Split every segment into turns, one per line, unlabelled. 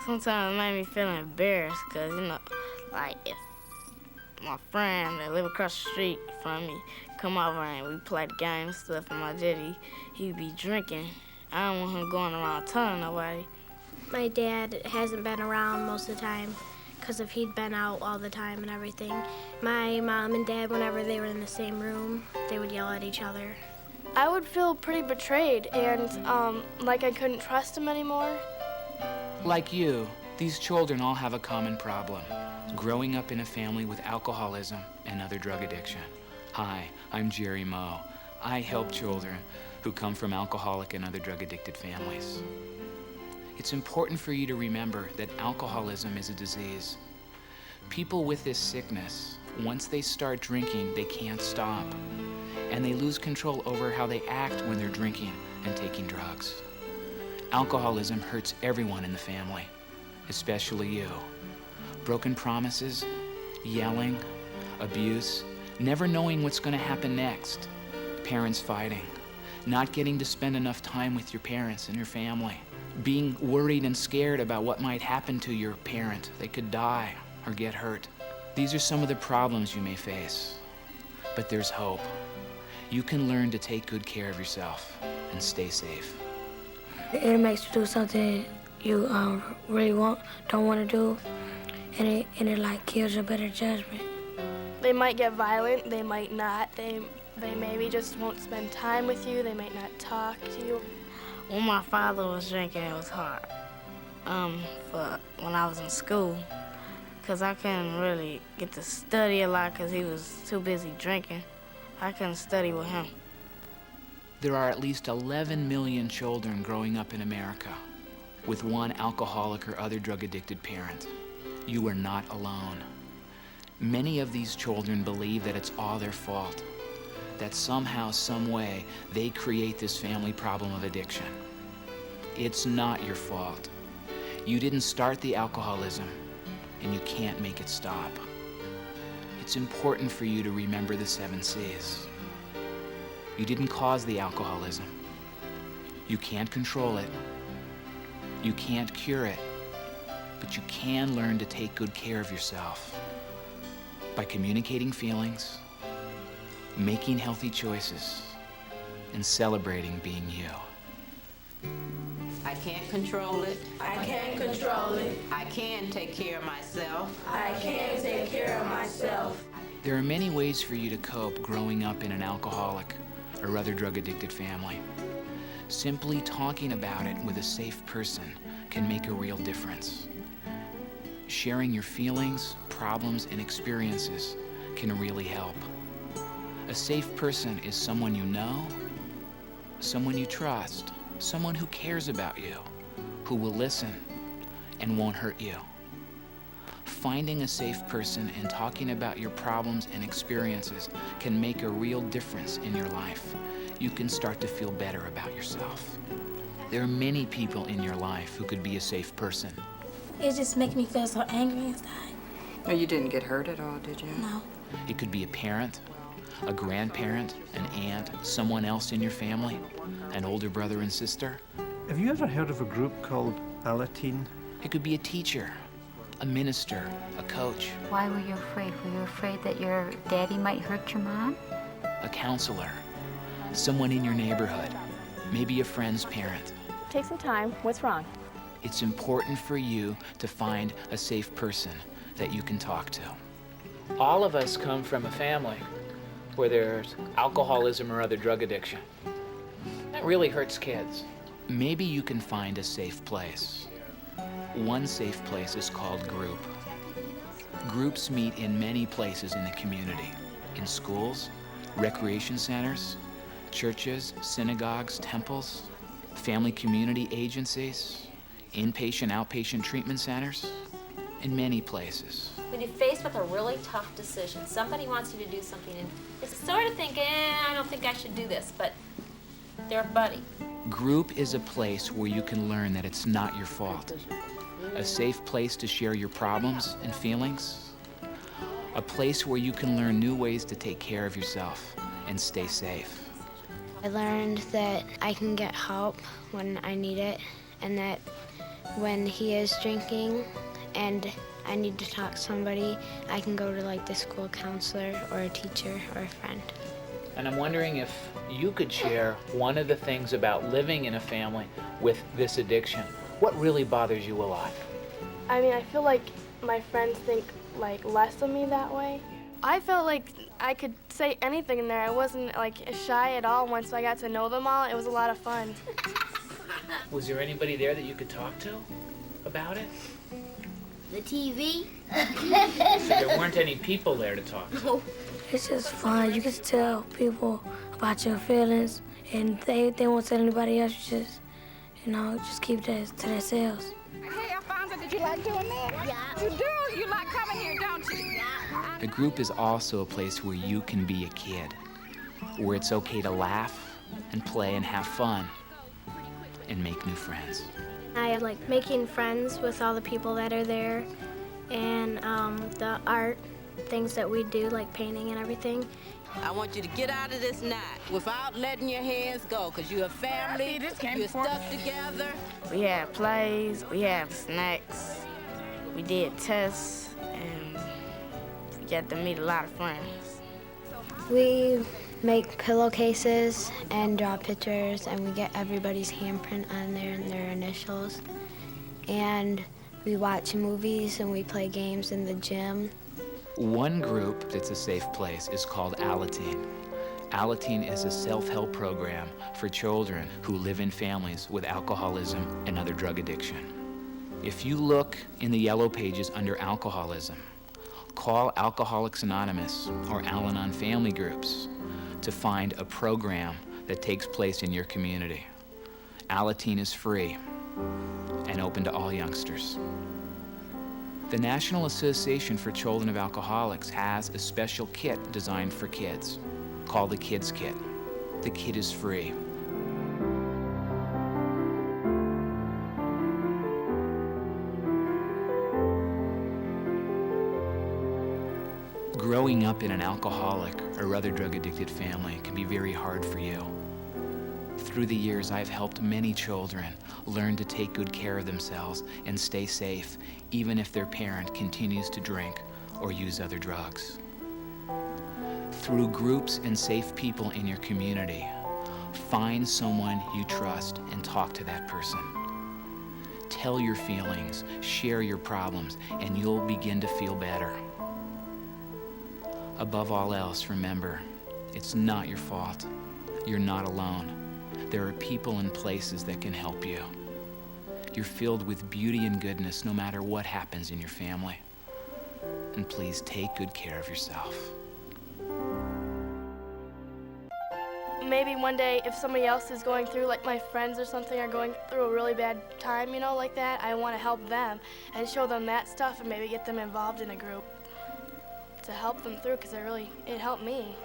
Sometimes it made me feel embarrassed because, like if my friend that live across the street from me come over and we play the game and stuff, and my daddy, he'd be drinking. I don't want him going around telling nobody.
My dad hasn't been around most of the time because if he'd been out all the time and everything. My mom and dad, whenever they were in the same room, they would yell at each other.
I would feel pretty betrayed and like I couldn't trust him anymore.
Like you, these children all have a common problem: growing up in a family with alcoholism and other drug addiction. Hi, I'm Jerry Moe. I help children who come from alcoholic and other drug-addicted families. It's important for you to remember that alcoholism is a disease. People with this sickness, once they start drinking, they can't stop, and they lose control over how they act when they're drinking and taking drugs. Alcoholism hurts everyone in the family, especially you. Broken promises, yelling, abuse, never knowing what's going to happen next, parents fighting, not getting to spend enough time with your parents and your family, being worried and scared about what might happen to your parent. They could die or get hurt. These are some of the problems you may face, but there's hope. You can learn to take good care of yourself and stay safe.
It makes you do something you really don't want to do, and it like kills your better judgment.
They might get violent, they might not. They maybe just won't spend time with you, they might not talk to you.
When my father was drinking, it was hard. For when I was in school, because I couldn't really get to study a lot because he was too busy drinking. I couldn't study with him.
There are at least 11 million children growing up in America with one alcoholic or other drug-addicted parent. You are not alone. Many of these children believe that it's all their fault, that somehow, some way, they create this family problem of addiction. It's not your fault. You didn't start the alcoholism, and you can't make it stop. It's important for you to remember the 7 C's. You didn't cause the alcoholism. You can't control it. You can't cure it, but you can learn to take good care of yourself by communicating feelings, making healthy choices, and celebrating being you.
I can't control it.
I can't control it.
I can take care of myself.
I can take care of myself.
There are many ways for you to cope growing up in an alcoholic or other drug-addicted family. Simply talking about it with a safe person can make a real difference. Sharing your feelings, problems, and experiences can really help. A safe person is someone you know, someone you trust, someone who cares about you, who will listen and won't hurt you. Finding a safe person and talking about your problems and experiences can make a real difference in your life. You can start to feel better about yourself. There are many people in your life who could be a safe person.
It just makes me feel so angry inside.
Oh, you didn't get hurt at all, did you?
No.
It could be a parent, a grandparent, an aunt, someone else in your family, an older brother and sister.
Have you ever heard of a group called Alateen?
It could be a teacher, a minister, a coach,
Why were you afraid? Were you afraid that your daddy might hurt your mom?
a counselor, someone in your neighborhood, maybe a friend's parent.
Take some time. What's wrong?
It's important for you to find a safe person that you can talk to. All of us come from a family where there's alcoholism or other drug addiction. That really hurts kids. Maybe you can find a safe place. One safe place is called group. Groups meet in many places in the community, in schools, recreation centers, churches, synagogues, temples, family community agencies, inpatient, outpatient treatment centers, in many places.
When you're faced with a really tough decision, somebody wants you to do something, and it's sort of thinking, I don't think I should do this, but they're a buddy.
Group is a place where you can learn that it's not your fault. A safe place to share your problems and feelings. A place where you can learn new ways to take care of yourself and stay safe.
I learned that I can get help when I need it, and that when he is drinking and I need to talk to somebody, I can go to like the school counselor or a teacher or a friend.
And I'm wondering if you could share one of the things about living in a family with this addiction. What really bothers you a lot?
I mean, I feel like my friends think like less of me that way. I felt like I could say anything in there. I wasn't like shy at all. Once I got to know them all, it was a lot of fun.
Was there anybody there that you could talk to about it?
The TV?
So there weren't any people there to talk to?
It's just fun. You get to tell people about your feelings, and they won't tell anybody else. You just, just keep that to themselves.
Hey, Alfonso, did you like doing that?
Yeah.
You do? You like coming here, don't you?
Yeah.
The group is also a place where you can be a kid, where it's okay to laugh and play and have fun and make new friends.
I like making friends with all the people that are there, and the art things that we do, like painting and everything.
I want you to get out of this night without letting your hands go, because you're a family, you're stuck together.
We had plays, we had snacks, we did tests, and we got to meet a lot of friends.
We make pillowcases and draw pictures, and we get everybody's handprint on there and their initials. And we watch movies and we play games in the gym.
One group that's a safe place is called Alateen. Alateen is a self-help program for children who live in families with alcoholism and other drug addiction. If you look in the yellow pages under alcoholism, call Alcoholics Anonymous or Al-Anon family groups to find a program that takes place in your community. Alateen is free and open to all youngsters. The National Association for Children of Alcoholics has a special kit designed for kids called the Kids Kit. The kit is free. Growing up in an alcoholic or other drug-addicted family can be very hard for you. Through the years, I've helped many children learn to take good care of themselves and stay safe, even if their parent continues to drink or use other drugs. Through groups and safe people in your community, find someone you trust and talk to that person. Tell your feelings, share your problems, and you'll begin to feel better. Above all else, remember, it's not your fault. You're not alone. There are people and places that can help you. You're filled with beauty and goodness no matter what happens in your family. And please take good care of yourself.
Maybe one day if somebody else is going through, like my friends or something are going through a really bad time, like that, I want to help them and show them that stuff and maybe get them involved in a group to help them through, because it helped me.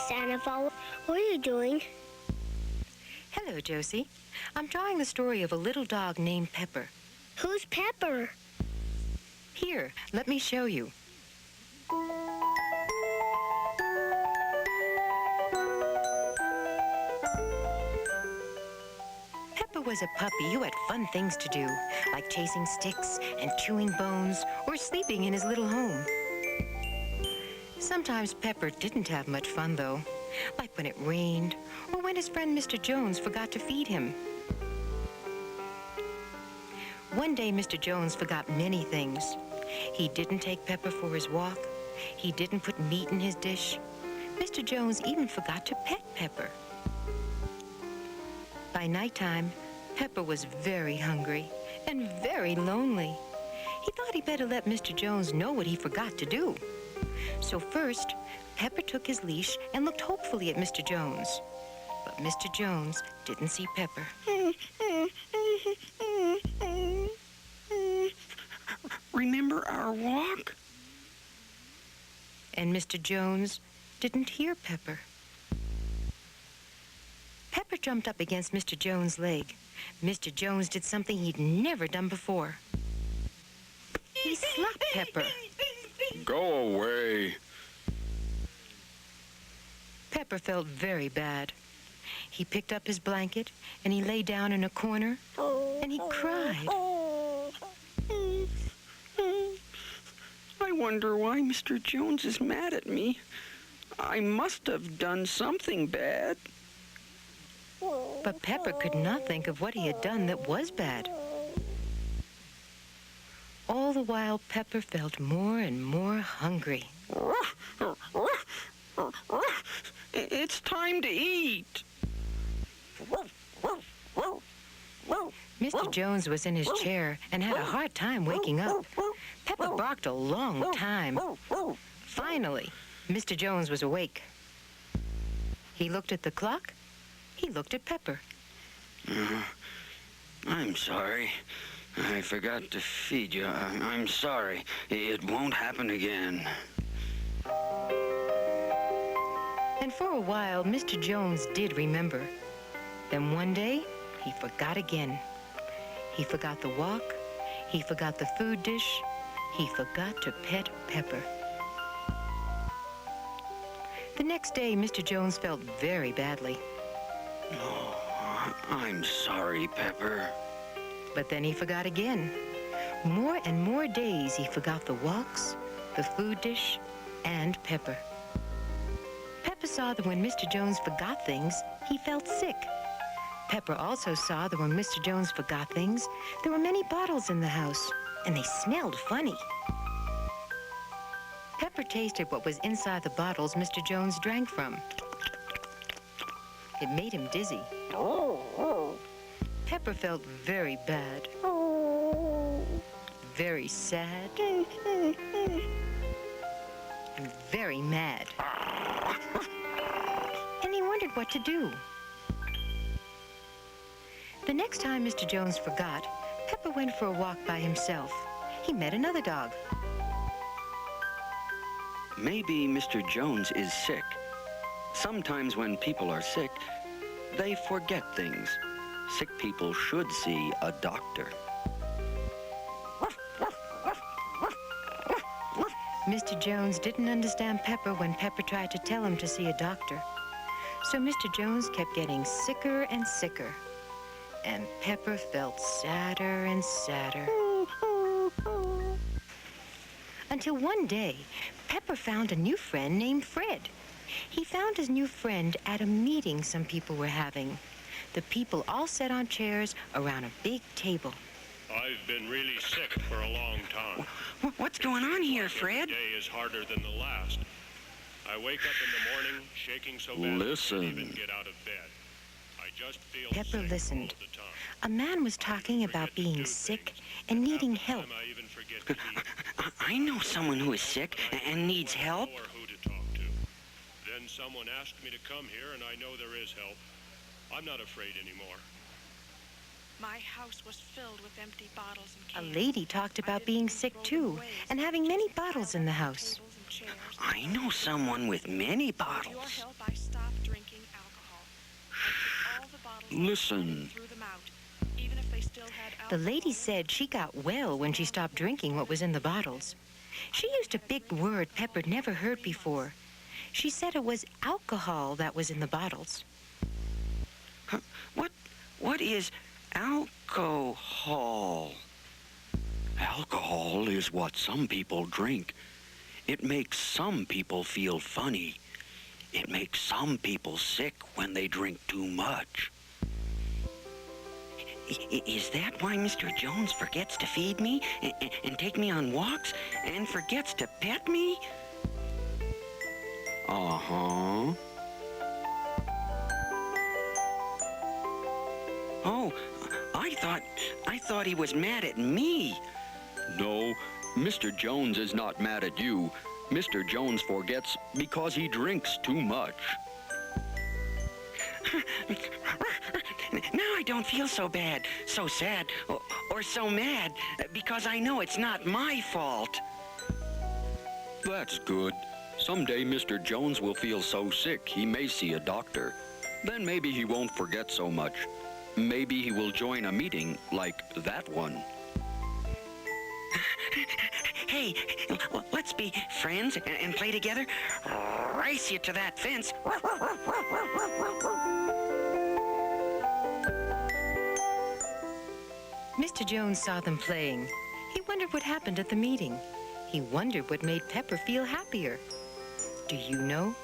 Sandoval, what are you doing?
Hello, Josie. I'm drawing the story of a little dog named Pepper.
Who's Pepper?
Here, let me show you. Pepper was a puppy who had fun things to do, like chasing sticks and chewing bones or sleeping in his little home. Sometimes Pepper didn't have much fun, though, like when it rained or when his friend Mr. Jones forgot to feed him. One day, Mr. Jones forgot many things. He didn't take Pepper for his walk. He didn't put meat in his dish. Mr. Jones even forgot to pet Pepper. By nighttime, Pepper was very hungry and very lonely. He thought he'd better let Mr. Jones know what he forgot to do. So first, Pepper took his leash and looked hopefully at Mr. Jones. But Mr. Jones didn't see Pepper.
Remember our walk?
And Mr. Jones didn't hear Pepper. Pepper jumped up against Mr. Jones' leg. Mr. Jones did something he'd never done before. He slapped Pepper.
Go away.
Pepper felt very bad. He picked up his blanket and he lay down in a corner and he cried.
I wonder why Mr. Jones is mad at me. I must have done something bad.
But Pepper could not think of what he had done that was bad. All the while, Pepper felt more and more hungry.
It's time to eat.
Mr. Jones was in his chair and had a hard time waking up. Pepper barked a long time. Finally, Mr. Jones was awake. He looked at the clock. He looked at Pepper.
I'm sorry. I forgot to feed you. I'm sorry. It won't happen again.
And for a while, Mr. Jones did remember. Then one day, he forgot again. He forgot the walk. He forgot the food dish. He forgot to pet Pepper. The next day, Mr. Jones felt very badly.
Oh, I'm sorry, Pepper.
But then he forgot again. More and more days, he forgot the walks, the food dish, and Pepper. Pepper saw that when Mr. Jones forgot things, he felt sick. Pepper also saw that when Mr. Jones forgot things, there were many bottles in the house, and they smelled funny. Pepper tasted what was inside the bottles Mr. Jones drank from. It made him dizzy. Pepper felt very bad, very sad, and very mad. And he wondered what to do. The next time Mr. Jones forgot, Pepper went for a walk by himself. He met another dog.
Maybe Mr. Jones is sick. Sometimes when people are sick, they forget things. Sick people should see a doctor.
Mr. Jones didn't understand Pepper when Pepper tried to tell him to see a doctor. So Mr. Jones kept getting sicker and sicker. And Pepper felt sadder and sadder. Until one day, Pepper found a new friend named Fred. He found his new friend at a meeting some people were having. The people all sat on chairs around a big table.
I've been really sick for a long time.
What's going on here, Fred?
Every day is harder than the last. I wake up in the morning shaking so bad I can't even get out of bed. I just feel
Pepper
sick
listened.
all the time.
A man was talking about being sick and needing help.
I even forget to eat.
I know someone who is sick and needs help.
Or who to talk to. Then someone asked me to come here, and I know there is help. I'm not afraid anymore.
My house was filled with empty bottles and
A
cans.
lady talked about being sick too and having many bottles in the house.
I know someone with many
With your
bottles.
help, I stopped drinking alcohol. All the bottles
Listen.
threw them out, even if they still had
The
alcohol.
lady said she got well when she stopped drinking what was in the bottles. She used a big word Pepper never heard before. She said it was alcohol that was in the bottles.
What is alcohol? Alcohol is what some people drink. It makes some people feel funny. It makes some people sick when they drink too much. Is that why Mr. Jones forgets to feed me and take me on walks and forgets to pet me? Uh-huh. Oh, I thought he was mad at me. No, Mr. Jones is not mad at you. Mr. Jones forgets because he drinks too much.
Now I don't feel so bad, so sad, or so mad, because I know it's not my fault.
That's good. Someday Mr. Jones will feel so sick he may see a doctor. Then maybe he won't forget so much. Maybe he will join a meeting like that one.
Hey, let's be friends and play together. Race you to that fence.
Mr. Jones saw them playing. He wondered what happened at the meeting. He wondered what made Pepper feel happier. Do you know?